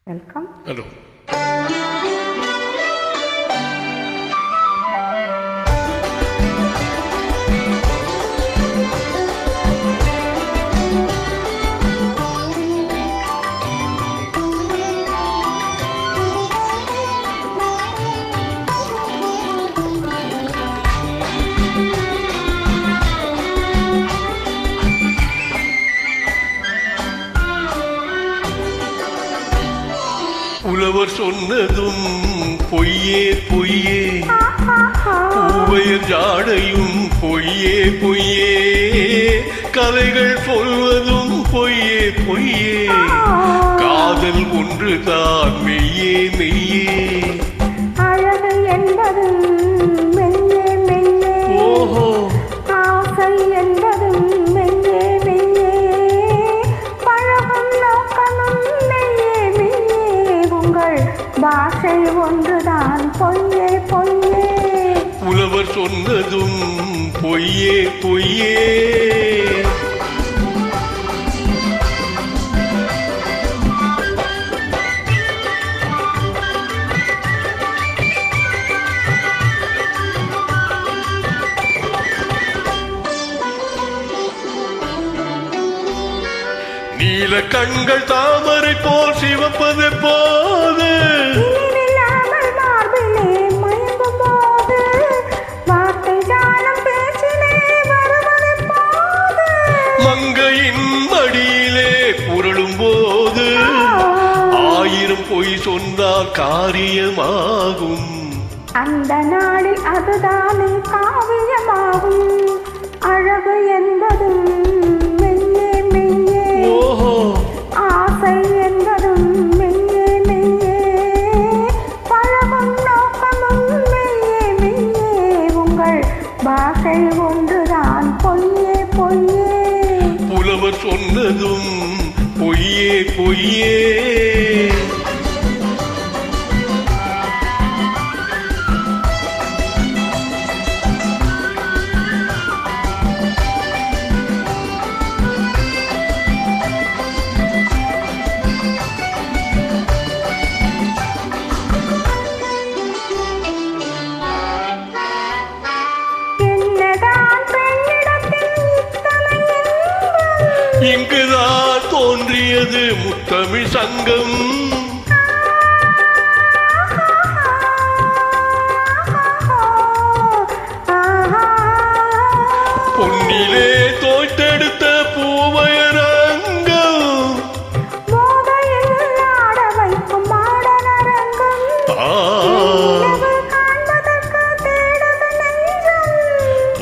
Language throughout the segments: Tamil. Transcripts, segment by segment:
வெல்கம். ஹலோ. புலவர் சொன்னதும் பொய்யே பொய்யே, பூவையர் ஜாடையும் பொய்யே பொய்யே, கதைகள் சொல்வதும் பொய்யே பொய்யே, காதல் ஒன்றுதான் மெய்யே மெய்யே. அழகு என்பதும் மெய்யே மெய்யே, ஓஹோ, ஆசை என்பதும் மெய்யே மெய்யே, பழகும் நோக்கமும் மெய்யே மெய்யே, உங்கள் பாஷை ஒன்றுதான் பொய்யே பொய்யே. புலவர் சொன்னதும் பொய்யே பொய்யே. நீல கண்கள் தாமரை போல் சிவப்பது போது, மங்கையின் மடியிலே புரளும் போது, ஆயிரம் பொய் சொன்னால் காரியமாகும். அந்த நாளில் அதுதானே காவியமாகும். அழகு என்பதும் மெய்யே மெய்யே, ஓஹோ, ஆசை என்பதும் மெய்யே மெய்யே, பழகும் நோக்கமும் மெய்யே மெய்யே, உங்கள் பாஷை ஒன்றுதான் பொய்யே பொய்யே. புலவர் சொன்னதும் பொய்யே பொய்யே. இங்குதான் தோன்றியது முத்தமிழ் சங்கம். பொன்னிலே தோய்த்தெடுத்த பூவையரங்கம்,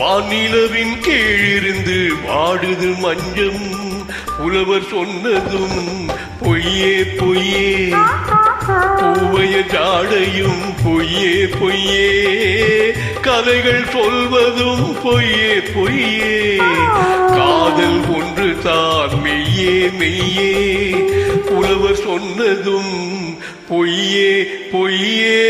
வானிலவின் கீழிருந்து வாடுது மஞ்சம். புலவர் சொன்னதும் பொய்யே பொய்யே, பூவைய ஜாடையும் பொய்யே பொய்யே, கதைகள் சொல்வதும் பொய்யே பொய்யே, காதல் ஒன்று தான் மெய்யே மெய்யே. புலவர் சொன்னதும் பொய்யே பொய்யே.